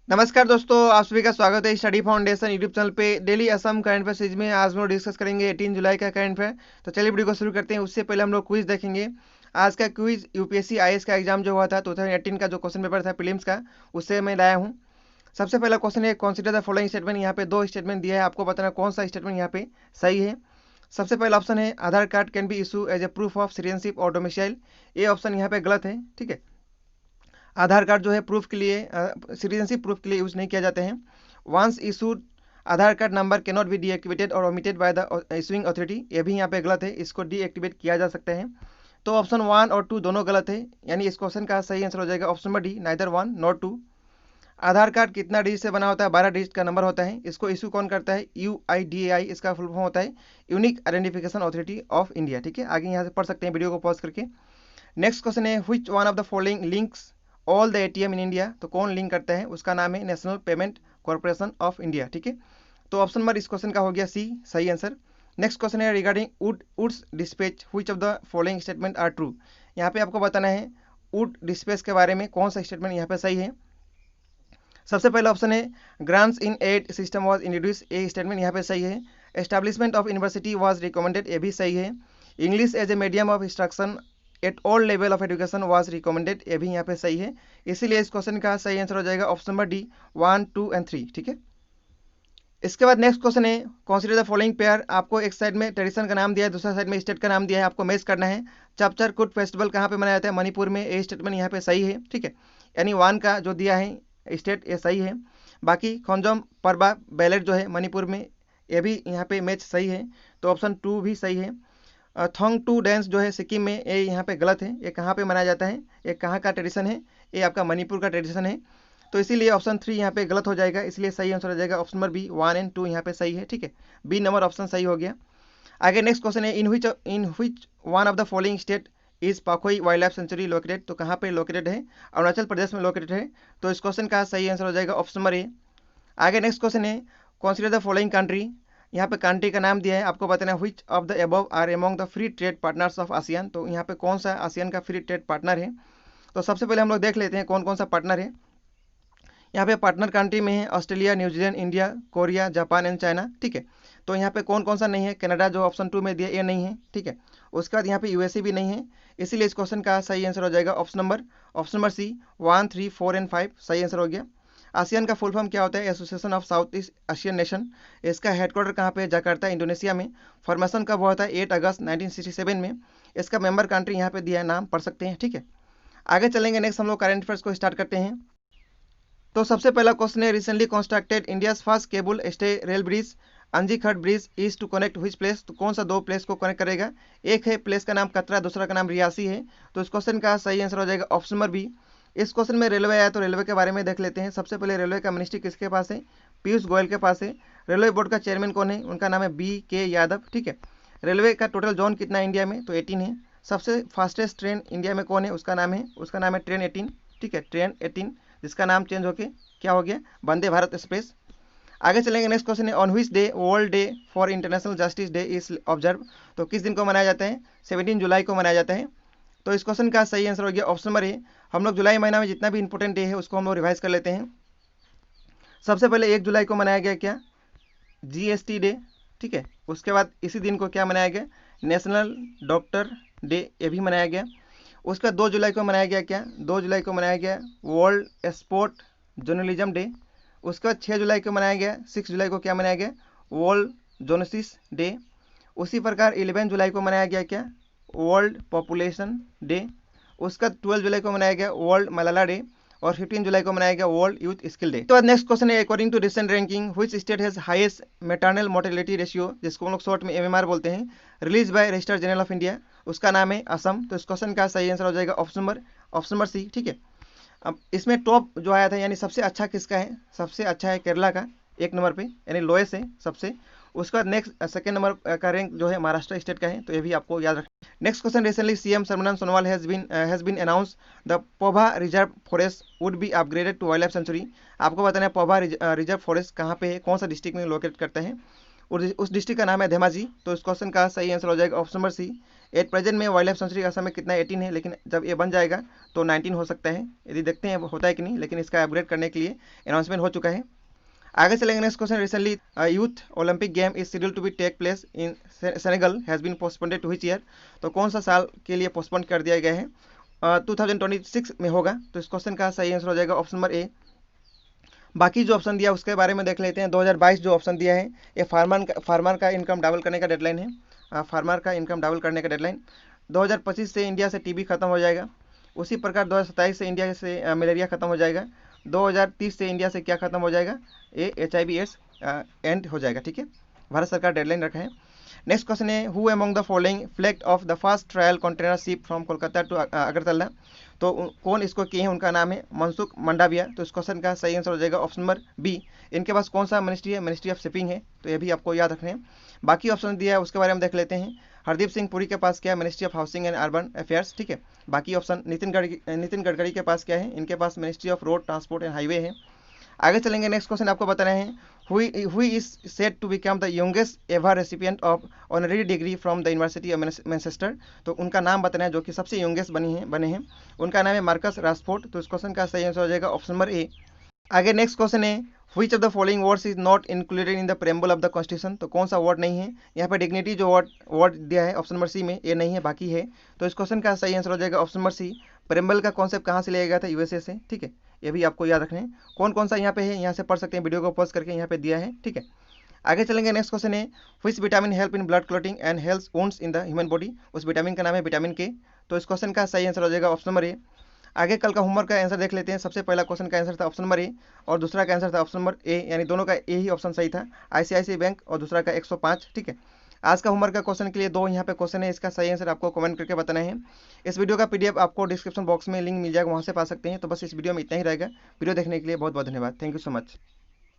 नमस्कार दोस्तों, आप सभी का स्वागत है स्टडी फाउंडेशन यूट्यूब चैनल पे। Daily Assam current affair series में आज हम लोग डिस्कस करेंगे 18 जुलाई का करंट अफेयर। तो चलिए वीडियो को शुरू करते हैं। उससे पहले हम लोग क्विज देखेंगे। आज का क्विज यूपीएससी आईएएस का एग्जाम जो हुआ था 2018 का जो क्वेश्चन पेपर था प्रीलिम्स का, उससे मैं लाया हूँ। सबसे पहला क्वेश्चन है, कंसीडर द फॉलोइंग स्टेटमेंट। यहाँ पे दो स्टेटमेंट दिया है, आपको बताना कौन सा स्टेटमेंट यहाँ पे सही है। सबसे पहला ऑप्शन है, Aadhaar card can be issue as a proof of citizenship और डोमिसाइल। ये ऑप्शन यहाँ पे गलत है, ठीक है। आधार कार्ड जो है प्रूफ के लिए, सिटीजनशिप प्रूफ के लिए यूज नहीं किया जाते हैं। Once issued Aadhaar card number can not be deactivated और omitted by the issuing authority. ये भी यहाँ पे गलत है, इसको डीएक्टिवेट किया जा सकता है। तो ऑप्शन 1 और 2 दोनों गलत है, यानी इस क्वेश्चन का सही आंसर हो जाएगा option number D, neither 1 not 2। Aadhaar card कितना डिजिट से बना होता है? 12 डिजिट का नंबर होता है। इसको इशू कौन करता है? UIDAI, इसका फुल फॉर्म होता है unique identification authority of India, ठीक है। आगे यहाँ से पढ़ सकते हैं वीडियो को पॉज करके। नेक्स्ट क्वेश्चन है, which one of the following links all the ATM in India. तो कौन लिंक करता है? उसका नाम है national payment corporation of India, ठीक है। तो ऑप्शन नंबर इस क्वेश्चन का हो गया सी, सही आंसर। नेक्स्ट क्वेश्चन है, regarding Woods dispatch which of the following statement are true. यहाँ पे आपको बताना है वुड डिस्पैच के बारे में कौन सा स्टेटमेंट यहाँ पे सही है। सबसे पहला ऑप्शन है, grants in aid system was introduce. ये स्टेटमेंट यहाँ पे सही है। Establishment of university was recommended, ये भी सही है। English as a medium of instruction at all level of education was recommended, ये भी यहाँ पे सही है। इसीलिए इस क्वेश्चन का सही आंसर हो जाएगा ऑप्शन नंबर डी, 1, 2 एंड 3, ठीक है। इसके बाद नेक्स्ट क्वेश्चन है, कंसीडर द फॉलोइंग पेयर। आपको एक साइड में ट्रेडिशन का नाम दिया है, दूसरा साइड में स्टेट का नाम दिया है, आपको मैच करना है। चपचर कुट फेस्टिवल कहाँ पे मनाया जाता है? मणिपुर में। ये स्टेटमेंट यहाँ पे सही है, ठीक है। यानी 1 का जो दिया है स्टेट, ये सही है। बाकी खोंजोम परबा बैलेट जो है मणिपुर में, ये भी यहाँ पे मैच सही है। तो ऑप्शन 2 भी सही है। थोंग टू डांस जो है सिक्किम में, ये यहाँ पे गलत है। ये कहाँ पे मनाया जाता है? ये कहाँ का ट्रेडिशन है? ये आपका मणिपुर का ट्रेडिशन है। तो इसीलिए ऑप्शन 3 यहाँ पे गलत हो जाएगा, इसलिए सही आंसर हो जाएगा ऑप्शन नंबर बी, 1 एंड 2 यहाँ पे सही है, ठीक है। बी नंबर ऑप्शन सही हो गया। आगे नेक्स्ट क्वेश्चन है, in which one of the following state is Pakhui wild life sanctuary located. तो कहाँ पे लोकेटेड है? अरुणाचल प्रदेश में लोकेटेड है। तो इस क्वेश्चन का सही आंसर हो जाएगा ऑप्शन नंबर ए। आगे नेक्स्ट क्वेश्चन है, कंसीडर द फॉलोइंग कंट्री। यहाँ पे कंट्री का नाम दिया है, आपको बताना है which of the above are among the free trade partners of ASEAN. तो यहाँ पे कौन सा आसियान का फ्री ट्रेड पार्टनर है? तो सबसे पहले हम लोग देख लेते हैं कौन कौन सा पार्टनर है। यहाँ पे पार्टनर कंट्री में है Australia, New Zealand, India, Korea, Japan and China, ठीक है। तो यहाँ पे कौन कौन सा नहीं है? कनाडा जो ऑप्शन 2 में दिया, ये नहीं है, ठीक है। उसके बाद यहाँ पे यूएसए भी नहीं है। इसीलिए इस क्वेश्चन का सही आंसर हो जाएगा ऑप्शन नंबर सी, 1, 3, 4 एंड 5 सही आंसर हो गया। आसियान का फुल फॉर्म क्या होता है? Association of south east Asian nation. इसका हेडक्वार्टर कहाँ पे? जकार्ता, इंडोनेशिया में। फॉर्मेशन कब हुआ था? 8 अगस्त 1967 में। इसका मेंबर कंट्री यहाँ पे दिया है, नाम पढ़ सकते हैं, ठीक है। आगे चलेंगे, नेक्स्ट हम लोग करंट अफेयर्स को स्टार्ट करते हैं। तो सबसे पहला क्वेश्चन है, recently constructed India's first cable stay rail bridge Anji Khad bridge is to connect which place. तो कौन सा दो प्लेस को कनेक्ट करेगा? एक है प्लेस का नाम कतरा, दूसरा का नाम रियासी है। तो इस क्वेश्चन का सही आंसर हो जाएगा ऑप्शन नंबर बी। इस क्वेश्चन में रेलवे आया, तो रेलवे के बारे में देख लेते हैं। सबसे पहले रेलवे का मिनिस्ट्री किसके पास है? पीयूष गोयल के पास है। रेलवे बोर्ड का चेयरमैन कौन है? उनका नाम है BK यादव, ठीक है। रेलवे का टोटल जोन कितना है इंडिया में? तो 18 है। सबसे फास्टेस्ट ट्रेन इंडिया में कौन है? उसका नाम है ट्रेन 18, ठीक है, ट्रेन 18, जिसका नाम चेंज होके क्या हो गया? वंदे भारत एक्सप्रेस। आगे चलेंगे, नेक्स्ट क्वेश्चन है, on which day world day for international justice day is observe. तो किस दिन को मनाया जाता है? 17 जुलाई को मनाया जाता है। तो इस क्वेश्चन का सही आंसर हो गया ऑप्शन नंबर ए। हम लोग जुलाई महीना में जितना भी इंपॉर्टेंट डे है उसको हम लोग रिवाइज कर लेते हैं। सबसे पहले 1 जुलाई को मनाया गया क्या? GST डे, ठीक है। उसके बाद इसी दिन को क्या मनाया गया? नेशनल डॉक्टर डे, ये भी मनाया गया। उसके बाद 2 जुलाई को मनाया गया क्या? 2 जुलाई को मनाया गया वर्ल्ड स्पोर्ट जर्नलिज्म डे। उसके बाद 6 जुलाई को मनाया गया, 6 जुलाई को क्या मनाया गया? World zoonoses day. उसी प्रकार 11 जुलाई को मनाया गया क्या? World population day. उसके बाद 12 जुलाई को मनाया गया वर्ल्ड मलाला डे। और 15 जुलाई को मनाया गया वर्ल्ड यूथ स्किल डे। तो बाद नेक्स्ट क्वेश्चन है, according to recent ranking which state has highest maternal mortality ratio, जिसको हम लोग शॉर्ट में MMR बोलते हैं, release by Registrar General of India. उसका नाम है असम। तो इस क्वेश्चन का सही आंसर हो जाएगा ऑप्शन नंबर सी, ठीक है। अब इसमें टॉप जो आया था, यानी सबसे अच्छा किसका है? सबसे अच्छा है केरला का, 1 नंबर पे, यानी लोएस्ट है सबसे। उसका नेक्स्ट सेकंड नंबर का रैंक जो है महाराष्ट्र स्टेट का है, तो ये भी आपको याद रखना। Next question, recently CM Sarbananda Sonowal has been announce the Pobha reserve forest would be upgraded to wild life sanctuary. आपको बताना है पोभा रिजर्व फॉरेस्ट कहाँ पे है, कौन सा डिस्ट्रिक्ट में लोकेट करता है? उस डिस्ट्रिक्ट का नाम है धेमाजी। तो इस क्वेश्चन का सही आंसर हो जाएगा option number C. At present में वाइल्ड लाइफ सेंचुरी असम में कितना 18 है, लेकिन जब ये बन जाएगा तो 19 हो सकता है। यदि देखते हैं होता है कि नहीं, लेकिन इसका अपग्रेड करने के लिए अनाउंसमेंट हो चुका है। आगे चलेंगे next question. Recently youth Olympic game is scheduled to be take place in Senegal has been postponed to which year. तो कौन सा साल के लिए पोस्टपोन कर दिया गया है? 2026 में होगा। तो इस क्वेश्चन का सही आंसर हो जाएगा ऑप्शन नंबर ए। बाकी जो ऑप्शन दिया उसके बारे में देख लेते हैं। 2022 जो ऑप्शन दिया है ये फार्मर का इनकम डबल करने का डेडलाइन है। फार्मर का इनकम डबल करने का डेडलाइन। 2025 से इंडिया से टीबी खत्म हो जाएगा। उसी प्रकार 2027 से इंडिया से मलेरिया खत्म हो जाएगा। 2030 से इंडिया से क्या खत्म हो जाएगा? ये HIV एड्स एंड हो जाएगा। ठीक है, भारत सरकार डेडलाइन रखा है। नेक्स्ट क्वेश्चन है who among the following flagged off the first trial container ship from Kolkata to Agartala. तो कौन इसको किए हैं? उनका नाम है मनसुख मंडाविया। तो इस क्वेश्चन का सही आंसर हो जाएगा ऑप्शन नंबर बी। इनके पास कौन सा मिनिस्ट्री है? मिनिस्ट्री ऑफ शिपिंग है। तो ये भी आपको याद रखना है। बाकी ऑप्शन दिया है उसके बारे में देख लेते हैं। हरदीप सिंह पुरी के पास क्या है? Ministry of housing and urban affairs. ठीक है। बाकी ऑप्शन नितिन गडकरी के पास क्या है? इनके पास ministry of road transport and highway है। आगे चलेंगे। नेक्स्ट क्वेश्चन आपको बताना है who is said to become the youngest ever recipient of honorary degree from the university of Manchester. तो उनका नाम बताना है जो कि सबसे यंगेस्ट बने हैं। उनका नाम है मार्कस राशफोर्ड। तो इस क्वेश्चन का सही आंसर हो जाएगा ऑप्शन नंबर ए। आगे नेक्स्ट क्वेश्चन है which of the following words is not included in the preamble of the constitution. तो कौन सा वर्ड नहीं है? यहाँ पे डिग्निटी जो वर्ड दिया है ऑप्शन नंबर सी में, ये नहीं है, बाकी है। तो इस क्वेश्चन का सही आंसर हो जाएगा ऑप्शन नंबर सी। प्रेम्बल का कॉन्सेप्ट कहाँ से लिया गया था? USA से। ठीक है, ये भी आपको याद रखना है। कौन सा यहाँ पे है, यहाँ से पढ़ सकते हैं, वीडियो को पॉज करके यहाँ पे दिया है। ठीक है, आगे चलेंगे। नेक्स्ट क्वेश्चन है which vitamin help in blood clotting and help wounds in the human body. उस विटामिन का नाम है विटामिन के। तो इस क्वेश्चन का सही आंसर हो जाएगा ऑप्शन नंबर ए। आगे कल का होमवर्क का आंसर देख लेते हैं। सबसे पहला क्वेश्चन का आंसर था ऑप्शन नंबर ए और दूसरा का आंसर था ऑप्शन नंबर ए, यानी दोनों का ए ही ऑप्शन सही था। ICICI बैंक और दूसरा का 105। ठीक है, आज का होमवर्क का क्वेश्चन के लिए 2 यहाँ पे क्वेश्चन है, इसका सही आंसर आपको कमेंट करके बताना है। इस वीडियो का PDF आपको डिस्क्रिप्शन बॉक्स में लिंक मिल जाएगा, वहाँ से पा सकते हैं। तो बस इस वीडियो में इतना ही रहेगा। वीडियो देखने के लिए बहुत बहुत धन्यवाद। Thank you so much.